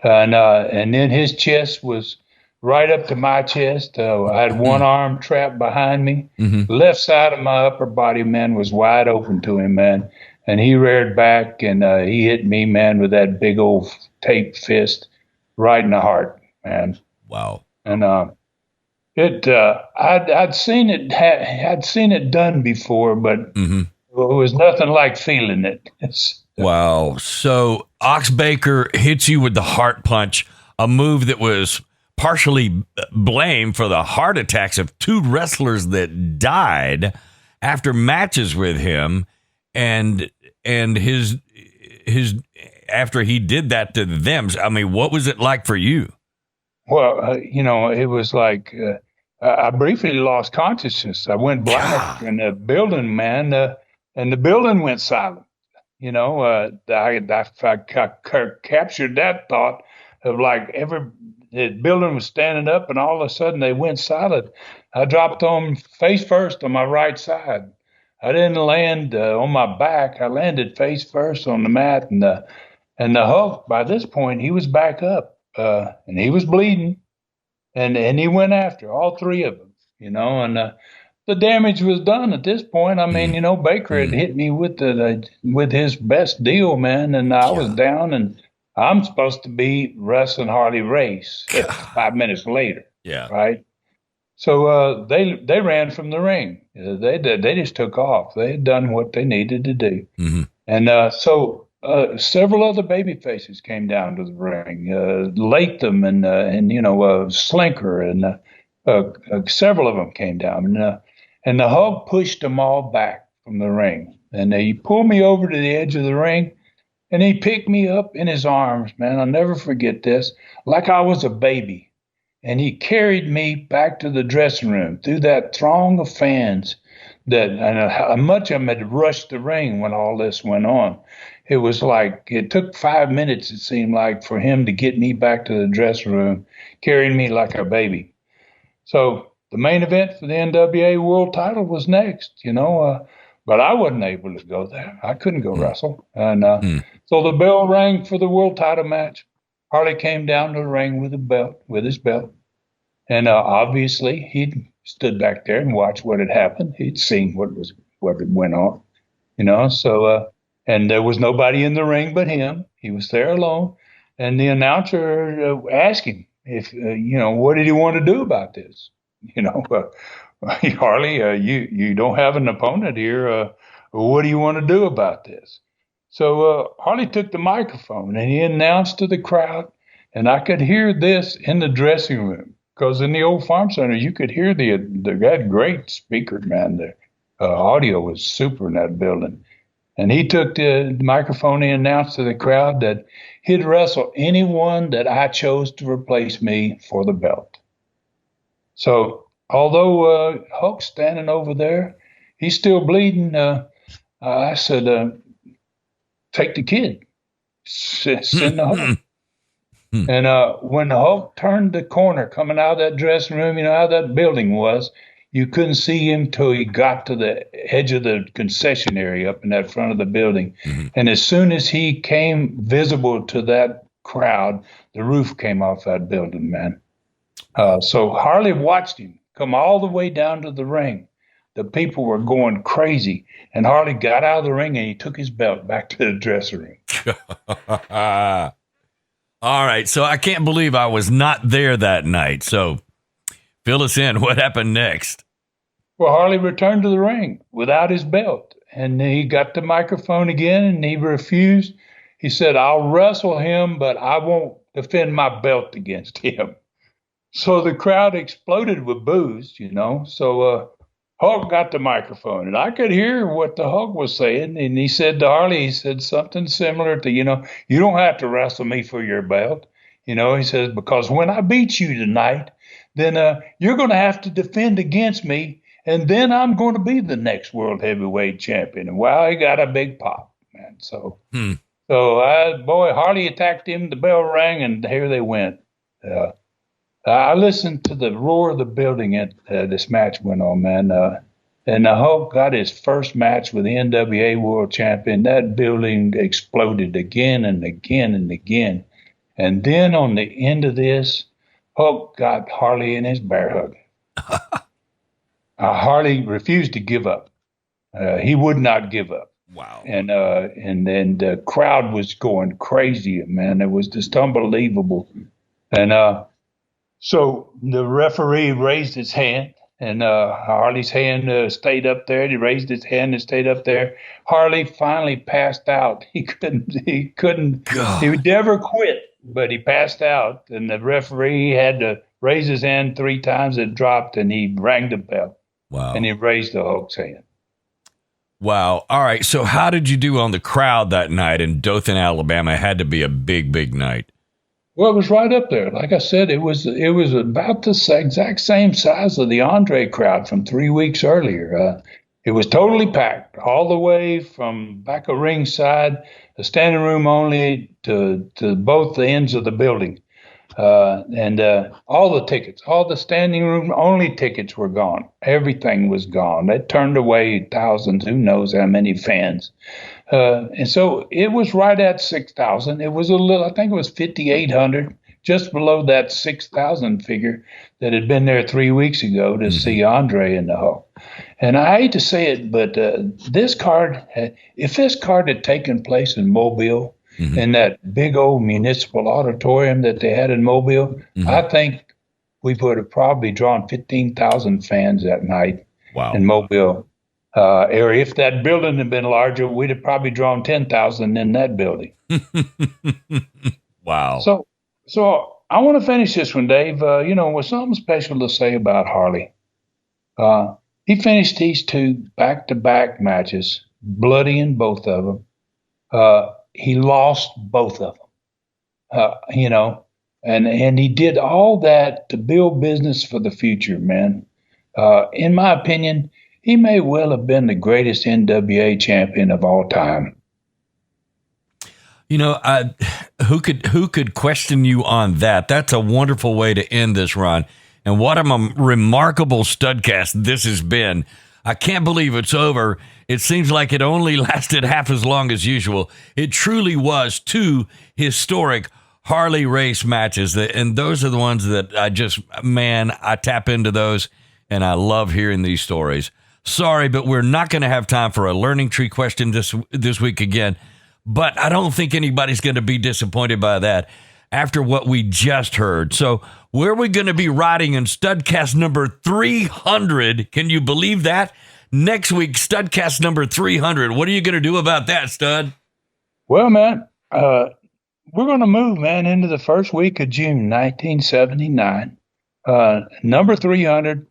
and then his chest was right up to my chest. I had one arm trapped behind me. Mm-hmm. The left side of my upper body, man, was wide open to him, man. And he reared back, and he hit me, man, with that big old taped fist right in the heart, man. Wow. And I'd seen it done before, but mm-hmm. It was nothing like feeling it. Wow. So Ox Baker hits you with the heart punch, a move that was partially blamed for the heart attacks of 2 wrestlers that died after matches with him. And his after he did that to them, I mean, what was it like for you? Well, it was like I briefly lost consciousness. I went black in the building, man, and the building went silent. I captured that thought of like the building was standing up, and all of a sudden they went silent. I dropped on face first on my right side. I didn't land on my back. I landed face first on the mat, and the Hulk. By this point, he was back up, and he was bleeding, and he went after all three of them. And the damage was done at this point. I mean, Baker had hit me with with his best deal, man, and I was down, and I'm supposed to be wrestling Harley Race 5 minutes later. Yeah. Right. So they ran from the ring. They just took off. They had done what they needed to do, and so several other baby faces came down to the ring. Latham and Slinker and several of them came down, and the Hulk pushed them all back from the ring, and he pulled me over to the edge of the ring, and he picked me up in his arms, man. I'll never forget this, like I was a baby. And he carried me back to the dressing room through that throng of fans and much of them had rushed the ring when all this went on. It was like, it took 5 minutes, it seemed like, for him to get me back to the dressing room, carrying me like a baby. So the main event for the NWA World title was next, but I wasn't able to go there. I couldn't go wrestle. And so the bell rang for the world title match. Harley came down to the ring with his belt. And obviously, he'd stood back there and watched what had happened. He'd seen what went on, So, and there was nobody in the ring but him. He was there alone. And the announcer asked him if, what did he want to do about this? Harley, you don't have an opponent here. What do you want to do about this? So Harley took the microphone and he announced to the crowd, and I could hear this in the dressing room because in the old farm center you could hear they had great speakers, man. The audio was super in that building. And he took the microphone and announced to the crowd that he'd wrestle anyone that I chose to replace me for the belt. So although Hulk's standing over there, he's still bleeding. I said, take the kid, send the Hulk. And when the Hulk turned the corner coming out of that dressing room, how that building was, you couldn't see him till he got to the edge of the concession area up in that front of the building. And as soon as he came visible to that crowd, the roof came off that building, man. So Harley watched him come all the way down to the ring. The people were going crazy, and Harley got out of the ring and he took his belt back to the dressing room. All right, so I can't believe I was not there that night. So fill us in. What happened next? Well, Harley returned to the ring without his belt, and he got the microphone again, and he refused. He said, I'll wrestle him, but I won't defend my belt against him. So the crowd exploded with boos, So Hulk got the microphone, and I could hear what the Hulk was saying. And he said to Harley, he said something similar to, you don't have to wrestle me for your belt. He says, because when I beat you tonight, then you're going to have to defend against me, and then I'm going to be the next world heavyweight champion. And wow, he got a big pop, man. So, Harley attacked him, the bell rang, and here they went. I listened to the roar of the building as this match went on, man. And the Hulk got his first match with the NWA World Champion. That building exploded again and again and again. And then on the end of this, Hulk got Harley in his bear hug. Harley refused to give up. He would not give up. Wow. And then the crowd was going crazy, man. It was just unbelievable. And so the referee raised his hand, and Harley's hand stayed up there. He raised his hand and stayed up there. Harley finally passed out. He never quit, but he passed out. And the referee had to raise his hand 3 times. It dropped, and he rang the bell. Wow. And he raised the Hulk's hand. Wow. All right. So how did you do on the crowd that night in Dothan, Alabama? It had to be a big, big night. Well, it was right up there. Like I said, it was about the exact same size of the Andre crowd from 3 weeks earlier. It was totally packed all the way from back of ringside, the standing room only, to both the ends of the building. And all the tickets, all the standing room only tickets were gone. Everything was gone. They turned away thousands, who knows how many fans. And so it was right at 6,000. It was a little, I think it was 5,800, just below that 6,000 figure that had been there 3 weeks ago to see Andre in the Hulk. And I hate to say it, but if this card had taken place in Mobile, in that big old municipal auditorium that they had in Mobile, I think we would have probably drawn 15,000 fans that night in Mobile area. If that building had been larger, we'd have probably drawn 10,000 in that building. Wow. So I want to finish this one, Dave. With something special to say about Harley. He finished these two back-to-back matches, bloody in both of them. He lost both of them, and he did all that to build business for the future, man. In my opinion, he may well have been the greatest NWA champion of all time. Who could question you on that? That's a wonderful way to end this, Ron. And what a remarkable Studcast this has been. I can't believe it's over. It seems like it only lasted half as long as usual. It truly was two historic Harley race matches. And those are the ones that I tap into those, and I love hearing these stories. Sorry, but we're not going to have time for a learning tree question this week again. But I don't think anybody's going to be disappointed by that after what we just heard. So where are we going to be riding in Studcast number 300? Can you believe that? Next week, Studcast number 300. What are you going to do about that, Stud? Well, man, we're going to move, man, into the first week of June, 1979. Number 300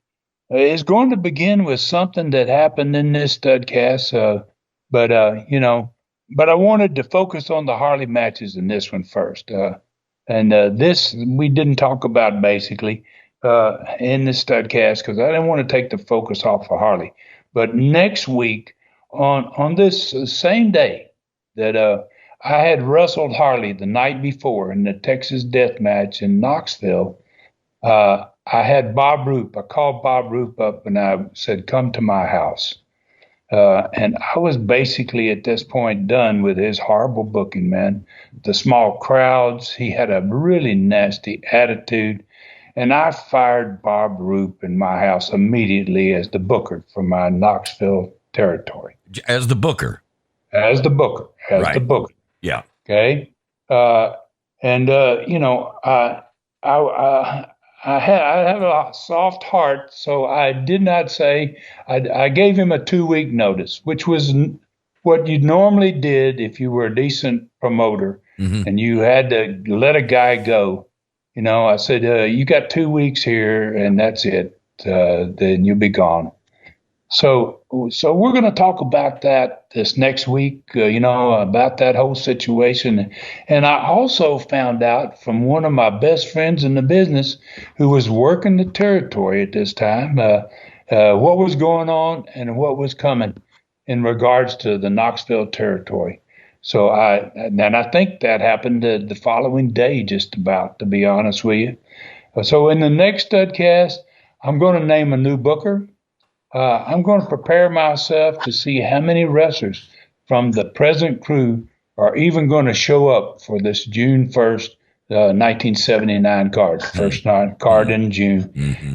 is going to begin with something that happened in this Studcast. But I wanted to focus on the Harley matches in this one first. And this we didn't talk about basically in the Studcast because I didn't want to take the focus off of Harley. But next week, on this same day that I had wrestled Harley the night before in the Texas Death Match in Knoxville, I had Bob Roop. I called Bob Roop up and I said, "Come to my house." And I was basically at this point done with his horrible booking, man. The small crowds, he had a really nasty attitude. And I fired Bob Roop in my house immediately as the booker for my Knoxville territory. As the booker? As the booker. The booker. Yeah. Okay. I have a soft heart, so I did not say. I gave him a 2-week notice, which was what you normally did if you were a decent promoter and you had to let a guy go. I said, you got 2 weeks here, and that's it. Then you'll be gone. So we're going to talk about that this next week, about that whole situation. And I also found out from one of my best friends in the business who was working the territory at this time, what was going on and what was coming in regards to the Knoxville territory. So I think that happened the following day, just about, to be honest with you. So in the next Studcast, I'm going to name a new booker. I'm going to prepare myself to see how many wrestlers from the present crew are even going to show up for this June 1st, 1979 card, first card in June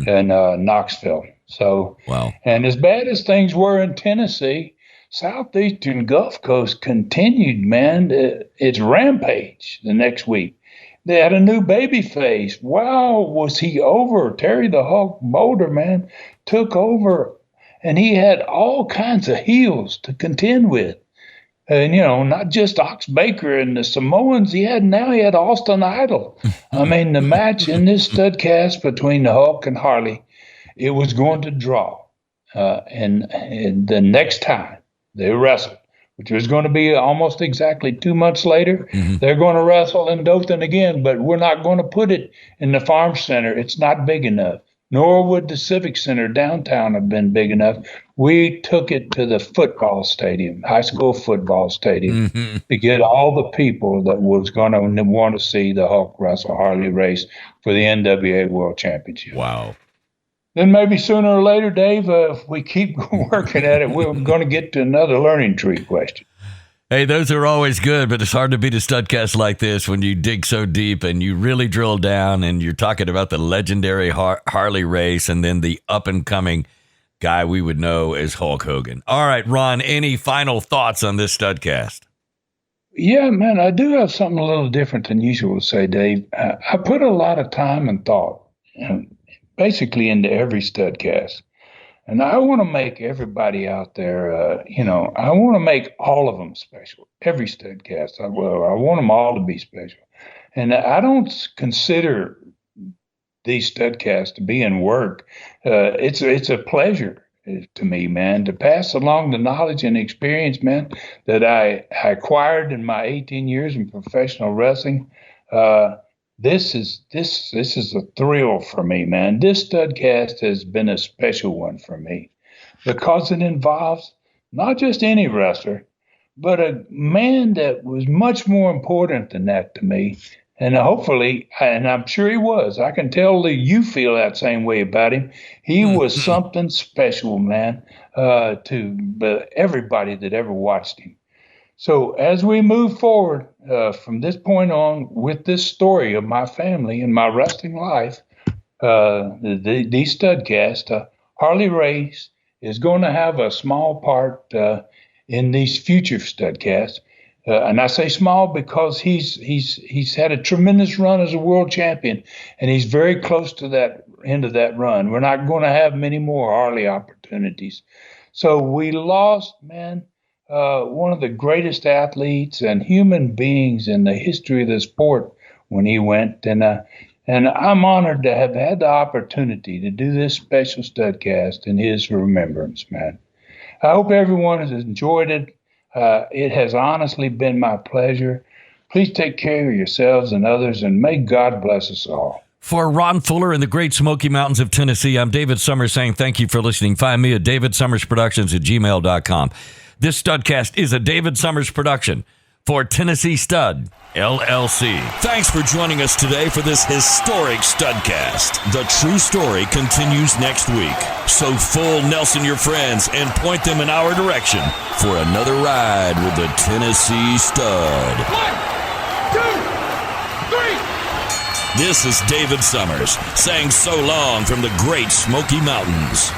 in Knoxville. So, wow. And as bad as things were in Tennessee, Southeastern Gulf Coast continued, man, its rampage the next week. They had a new baby face. Wow, was he over? Terry the Hulk Boulder, man, took over. And he had all kinds of heels to contend with. And, not just Ox Baker and the Samoans. He had Austin Idol. I mean, the match in this Studcast between the Hulk and Harley, it was going to draw. And the next time they wrestled which was going to be almost exactly 2 months later. They're going to wrestle in Dothan again, but we're not going to put it in the Farm Center. It's not big enough. Nor would the Civic Center downtown have been big enough. We took it to the football stadium, high school football stadium, to get all the people that was going to want to see the Hulk wrestle Harley race for the NWA World Championship. Wow. Then maybe sooner or later, Dave, if we keep working at it, we're going to get to another learning tree question. Hey, those are always good, but it's hard to beat a Studcast like this when you dig so deep and you really drill down and you're talking about the legendary Harley race and then the up-and-coming guy we would know as Hulk Hogan. All right, Ron, any final thoughts on this Studcast? Yeah, man, I do have something a little different than usual to say, Dave. I put a lot of time and thought basically into every Studcast. And I want to make everybody out there, I want to make all of them special. Every Studcast, I want them all to be special. And I don't consider these Studcasts to be in work. It's a pleasure to me, man, to pass along the knowledge and experience, man, that I acquired in my 18 years in professional wrestling. This is a thrill for me, man. This Studcast has been a special one for me because it involves not just any wrestler, but a man that was much more important than that to me. And hopefully, and I'm sure he was, I can tell that you feel that same way about him. He was something special, man, to everybody that ever watched him. So as we move forward from this point on with this story of my family and my wrestling life, these Studcasts, Harley Race is going to have a small part in these future Studcasts. And I say small because he's had a tremendous run as a world champion, and he's very close to that end of that run. We're not going to have many more Harley opportunities. So we lost, man, one of the greatest athletes and human beings in the history of the sport when he went. And I'm honored to have had the opportunity to do this special Studcast in his remembrance, man. I hope everyone has enjoyed it. It has honestly been my pleasure. Please take care of yourselves and others, and may God bless us all. For Ron Fuller in the Great Smoky Mountains of Tennessee, I'm David Summers saying thank you for listening. Find me at davidsummersproductions@gmail.com. This Studcast is a David Summers production for Tennessee Stud, LLC. Thanks for joining us today for this historic Studcast. The true story continues next week. So full Nelson your friends and point them in our direction for another ride with the Tennessee Stud. 1, 2, 3. This is David Summers saying so long from the Great Smoky Mountains.